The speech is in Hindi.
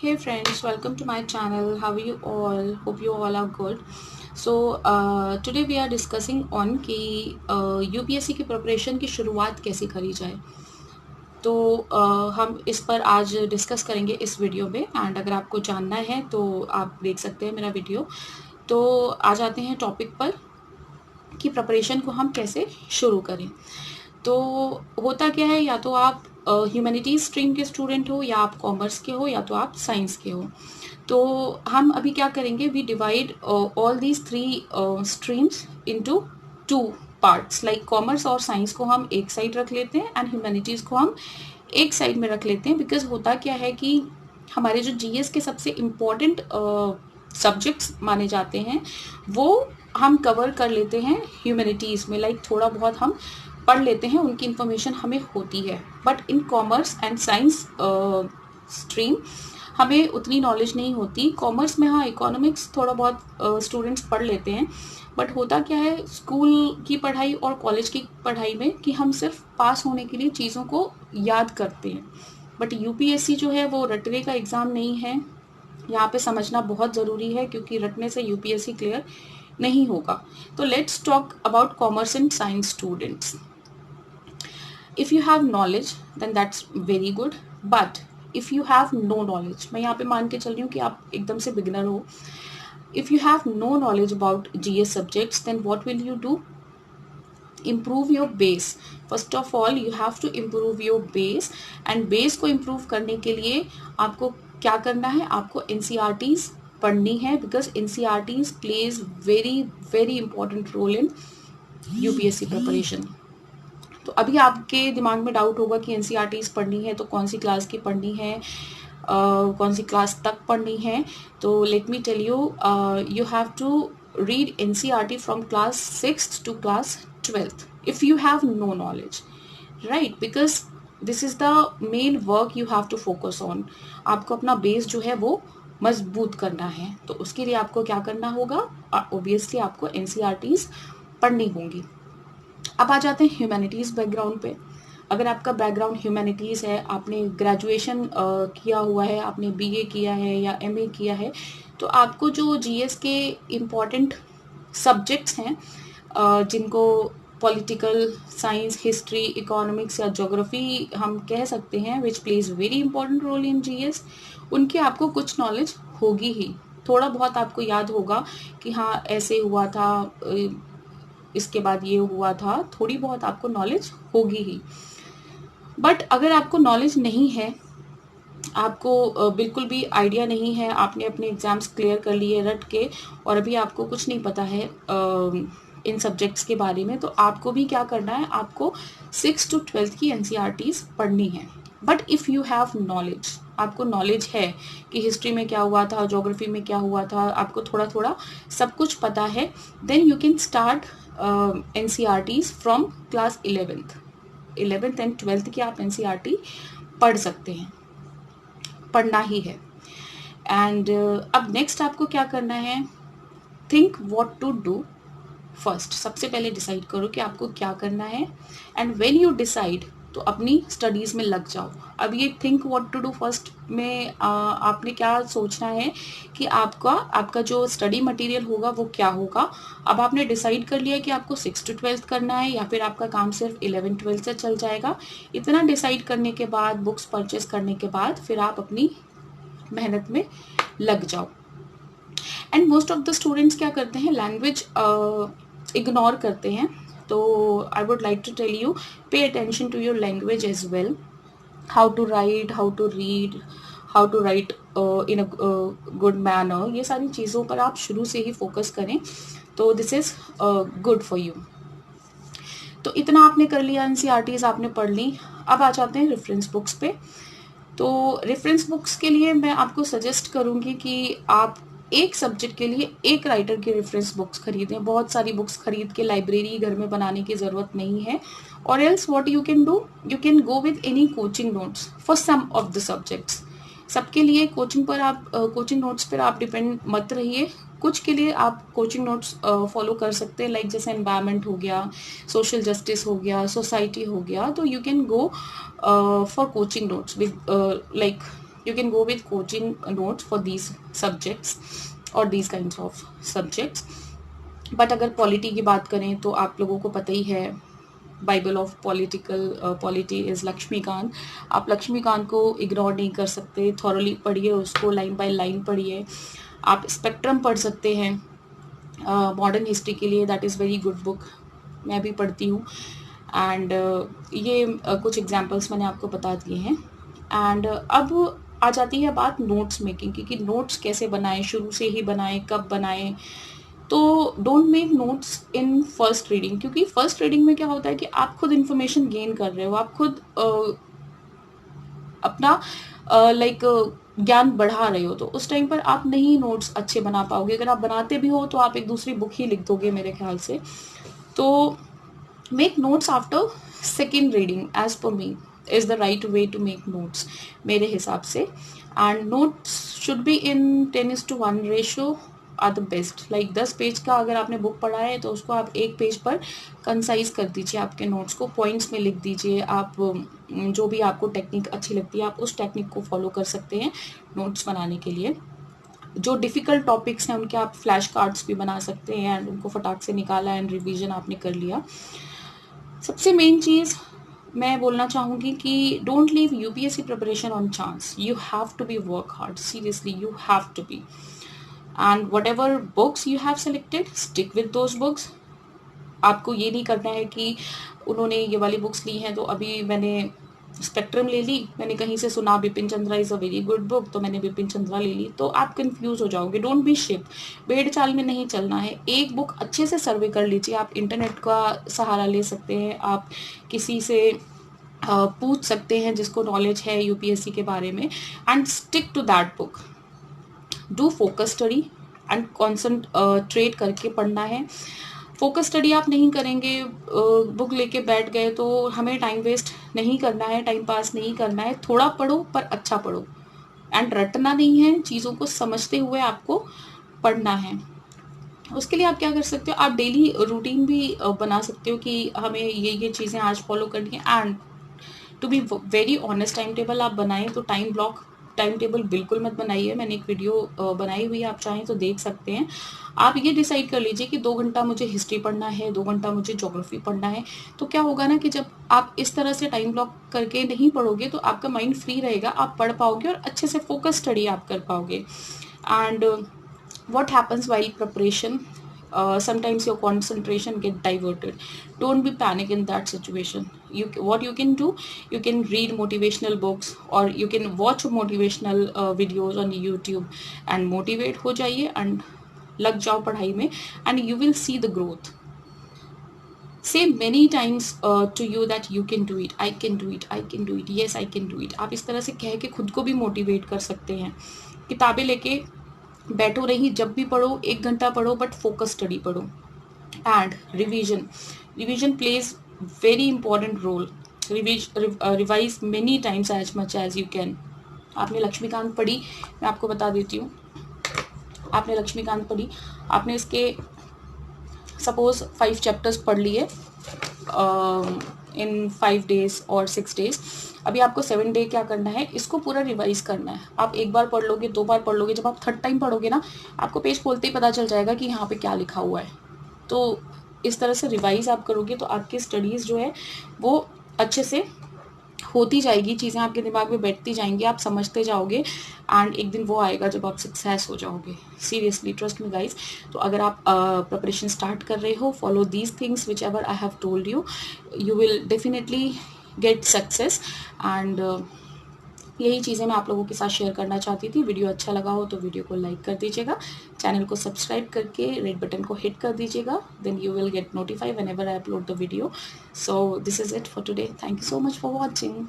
Hey friends, welcome to my channel. How are you all? Hope you all are good. So today we are discussing on कि यूपीएससी की प्रिपरेशन की शुरुआत कैसे करी जाए. तो हम इस पर आज डिस्कस करेंगे इस वीडियो में. एंड अगर आपको जानना है तो आप देख सकते हैं मेरा वीडियो. तो आ जाते हैं टॉपिक पर कि प्रिपरेशन को हम कैसे शुरू करें. तो होता क्या है, या तो आप ह्यूमैनिटीज स्ट्रीम के स्टूडेंट हो, या आप कॉमर्स के हो, या तो आप साइंस के हो. तो हम अभी क्या करेंगे, we divide all these three streams into two parts. Like commerce और साइंस को हम एक साइड रख लेते हैं एंड ह्यूमैनिटीज को हम एक साइड में रख लेते हैं. बिकॉज होता क्या है कि हमारे जो जीएस के सबसे इम्पोर्टेंट सब्जेक्ट्स माने जाते हैं वो हम कवर कर लेते हैं ह्यूमैनिटीज़ में. लाइक थोड़ा बहुत हम पढ़ लेते हैं, उनकी इन्फॉर्मेशन हमें होती है. But in commerce and science stream हमें उतनी नॉलेज नहीं होती. कॉमर्स में हाँ, इकोनॉमिक्स थोड़ा बहुत स्टूडेंट्स पढ़ लेते हैं. बट होता क्या है स्कूल की पढ़ाई और कॉलेज की पढ़ाई में कि हम सिर्फ पास होने के लिए चीज़ों को याद करते हैं. बट यूपीएससी जो है वो रटने का एग्ज़ाम नहीं है. यहाँ पे समझना बहुत ज़रूरी है क्योंकि रटने से यूपीएससी क्लियर नहीं होगा. तो let's talk about commerce and science students. If you have knowledge then that's very good. But if you have no knowledge, मैं यहाँ पे मान के चल रही हूँ कि आप एकदम से बिगिनर हो. If you have no knowledge about GS subjects then what will you do? improve your base. first of all you have to improve your base, and base को improve करने के लिए आपको क्या करना है, आपको NCERTs पढ़नी है. because NCERTs plays very very important role in UPSC preparation. तो अभी आपके दिमाग में डाउट होगा कि NCERTs पढ़नी है तो कौन सी क्लास की पढ़नी है, कौन सी क्लास तक पढ़नी है. तो let me tell you, you have to read NCERT from class 6th to class 12th if you have no knowledge, right? Because this is the main work you have to focus on. आपको अपना बेस जो है वो मजबूत करना है. तो उसके लिए आपको क्या करना होगा, ऑब्वियसली आपको NCERTs पढ़नी होंगी. अब आ जाते हैं ह्यूमैनिटीज़ बैकग्राउंड पे. अगर आपका बैकग्राउंड ह्यूमैनिटीज़ है, आपने ग्रेजुएशन किया हुआ है, आपने बीए किया है या एमए किया है, तो आपको जो जीएस के इम्पॉर्टेंट सब्जेक्ट्स हैं जिनको पॉलिटिकल साइंस, हिस्ट्री, इकोनॉमिक्स या ज्योग्राफी हम कह सकते हैं, which plays very important role in GS, उनकी आपको कुछ नॉलेज होगी ही. थोड़ा बहुत आपको याद होगा कि हाँ ऐसे हुआ था, इसके बाद ये हुआ था, थोड़ी बहुत आपको नॉलेज होगी ही. बट अगर आपको नॉलेज नहीं है, आपको बिल्कुल भी आइडिया नहीं है, आपने अपने एग्ज़ाम्स क्लियर कर लिए रट के और अभी आपको कुछ नहीं पता है इन सब्जेक्ट्स के बारे में, तो आपको भी क्या करना है, आपको 6th to 12th की NCERTs पढ़नी है. But if you have knowledge, आपको नॉलेज है कि हिस्ट्री में क्या हुआ था, ज्योग्राफी में क्या हुआ था, आपको थोड़ा थोड़ा सब कुछ पता है, then you can start NCERTs from class 11th and 12th की आप NCERT पढ़ सकते हैं, पढ़ना ही है. एंड अब नेक्स्ट आपको क्या करना है, think what to do first. सबसे पहले डिसाइड करो कि आपको क्या करना है, एंड व्हेन यू डिसाइड तो अपनी स्टडीज़ में लग जाओ. अब ये think what to do first में आपने क्या सोचना है कि आपका जो स्टडी मटेरियल होगा वो क्या होगा. अब आपने डिसाइड कर लिया कि आपको 6th to 12th करना है या फिर आपका काम सिर्फ 11th-12th से चल जाएगा. इतना डिसाइड करने के बाद, बुक्स परचेस करने के बाद फिर आप अपनी मेहनत में लग जाओ. And most of the students क्या करते हैं, लैंग्वेज इग्नोर करते हैं. तो I would like to tell you, pay attention to your language as well. How to write, how to read, how to write in a good manner, ये सारी चीज़ों पर आप शुरू से ही फोकस करें तो this is good for you. तो इतना आपने कर लिया, NCERTs आपने पढ़ ली. अब आ जाते हैं रेफरेंस बुक्स पे. तो रेफरेंस बुक्स के लिए मैं आपको सजेस्ट करूँगी कि आप एक सब्जेक्ट के लिए एक राइटर की रेफरेंस बुक्स खरीदें. बहुत सारी बुक्स खरीद के लाइब्रेरी घर में बनाने की ज़रूरत नहीं है. और else what you can do, you can go with any coaching notes for some of the subjects. सबके लिए कोचिंग नोट्स पर आप डिपेंड मत रहिए. कुछ के लिए आप कोचिंग नोट्स फॉलो कर सकते हैं, लाइक जैसे एनवायरनमेंट हो गया, सोशल जस्टिस हो गया, सोसाइटी हो गया. तो you can go for coaching notes with like You can go with coaching notes for these subjects or these kinds of subjects. But अगर पॉलिटी की बात करें तो आप लोगों को पता ही है, Bible of polity is Laxmikanth. आप लक्ष्मीकांत को इग्नोर नहीं कर सकते. थॉरली पढ़िए उसको, लाइन बाय लाइन पढ़िए. आप स्पेक्ट्रम पढ़ सकते हैं मॉडर्न हिस्ट्री के लिए. That is very good book, मैं भी पढ़ती हूँ. एंड ये कुछ एग्जाम्पल्स मैंने आपको बता दिए हैं. एंड अब आ जाती है बात नोट्स मेकिंग की, कि नोट्स कैसे बनाएं, शुरू से ही बनाएं, कब बनाएं. तो don't make notes in first reading, क्योंकि फर्स्ट रीडिंग में क्या होता है कि आप खुद इन्फॉर्मेशन गेन कर रहे हो, आप खुद अपना ज्ञान बढ़ा रहे हो. तो उस टाइम पर आप नहीं नोट्स अच्छे बना पाओगे. अगर आप बनाते भी हो तो आप एक दूसरी बुक ही लिख दोगे मेरे ख्याल से. तो make notes after second reading as per me is the right way to make notes मेरे हिसाब से. And notes should be in 10:1 ratio are the best. 10 page का अगर आपने बुक पढ़ा है तो उसको आप एक पेज पर कंसाइज कर दीजिए. आपके नोट्स को पॉइंट्स में लिख दीजिए. आप जो भी आपको टेक्निक अच्छी लगती है आप उस टेक्निक को फॉलो कर सकते हैं नोट्स बनाने के लिए. जो डिफ़िकल्ट टॉपिक्स हैं उनके आप फ्लैश कार्ड्स भी बना सकते हैं एंड उनको फटाक से निकाला एंड रिवीजन आपने कर लिया. सबसे मेन चीज़ मैं बोलना चाहूँगी कि don't leave UPSC preparation on chance. You have to be work hard. Seriously you have to be. And whatever books you have selected, stick with those books. आपको ये नहीं करना है कि उन्होंने ये वाली बुक्स ली हैं तो अभी मैंने स्पेक्ट्रम ले ली, मैंने कहीं से सुना Bipin Chandra is a very good book तो मैंने बिपिन चंद्रा ले ली, तो आप कंफ्यूज हो जाओगे. Don't be ship. भेड़ चाल में नहीं चलना है. एक बुक अच्छे से सर्वे कर लीजिए. आप इंटरनेट का सहारा ले सकते हैं, आप किसी से पूछ सकते हैं जिसको नॉलेज है यूपीएससी के बारे में, and stick to that book. Do focus study and concentrate करके पढ़ना है. फोकस स्टडी आप नहीं करेंगे, बुक लेके बैठ गए तो हमें टाइम वेस्ट नहीं करना है, टाइम पास नहीं करना है. थोड़ा पढ़ो पर अच्छा पढ़ो. एंड रटना नहीं है, चीज़ों को समझते हुए आपको पढ़ना है. उसके लिए आप क्या कर सकते हो, आप डेली रूटीन भी बना सकते हो कि हमें ये चीज़ें आज फॉलो करनी है. And to be very honest, time table आप बनाएं तो टाइम टेबल बिल्कुल मत बनाइए. मैंने एक वीडियो बनाई हुई है, आप चाहें तो देख सकते हैं. आप ये डिसाइड कर लीजिए कि 2 घंटा मुझे हिस्ट्री पढ़ना है, 2 घंटा मुझे ज्योग्राफी पढ़ना है. तो क्या होगा ना कि जब आप इस तरह से टाइम ब्लॉक करके नहीं पढ़ोगे तो आपका माइंड फ्री रहेगा, आप पढ़ पाओगे और अच्छे से फोकस स्टडी आप कर पाओगे. And what happens while preparation, sometimes your concentration get diverted. Don't be panic in that situation. What you can do, you can read motivational books or you can watch motivational videos on YouTube and motivate हो जाइए and लग जाओ पढ़ाई में and you will see the growth. Say many times to you that you can do it, I can do it, I can do it, yes I can do it. आप इस तरह से कह के खुद को भी मोटिवेट कर सकते हैं. किताबें लेके बैठो नहीं, जब भी पढ़ो 1 घंटा पढ़ो बट फोकस स्टडी पढ़ो. And revision plays very important role. Revise many times as much as you can. आपने लक्ष्मीकांत पढ़ी, मैं आपको बता देती हूँ. आपने लक्ष्मीकांत पढ़ी, आपने इसके सपोज 5 चैप्टर्स पढ़ लिए इन 5 days और 6 days. अभी आपको 7 day क्या करना है, इसको पूरा रिवाइज करना है. आप एक बार पढ़ लोगे, 2 बार पढ़ लोगे, जब आप 3rd टाइम पढ़ोगे ना आपको पेज खोलते ही पता चल जाएगा कि यहाँ पे क्या लिखा हुआ है. तो इस तरह से रिवाइज आप करोगे तो आपकी स्टडीज़ जो है वो अच्छे से होती जाएगी, चीज़ें आपके दिमाग में बैठती जाएंगी, आप समझते जाओगे एंड एक दिन वो आएगा जब आप सक्सेस हो जाओगे. Seriously trust me guys. तो अगर आप प्रिपरेशन स्टार्ट कर रहे हो, follow these things which ever I have told you, you will definitely get success. And यही चीज़ें मैं आप लोगों के साथ शेयर करना चाहती थी. वीडियो अच्छा लगा हो तो वीडियो को लाइक कर दीजिएगा, चैनल को सब्सक्राइब करके रेड बटन को हिट कर दीजिएगा. Then you will get notify whenever I upload the video. So this is it for today. Thank you so much for watching.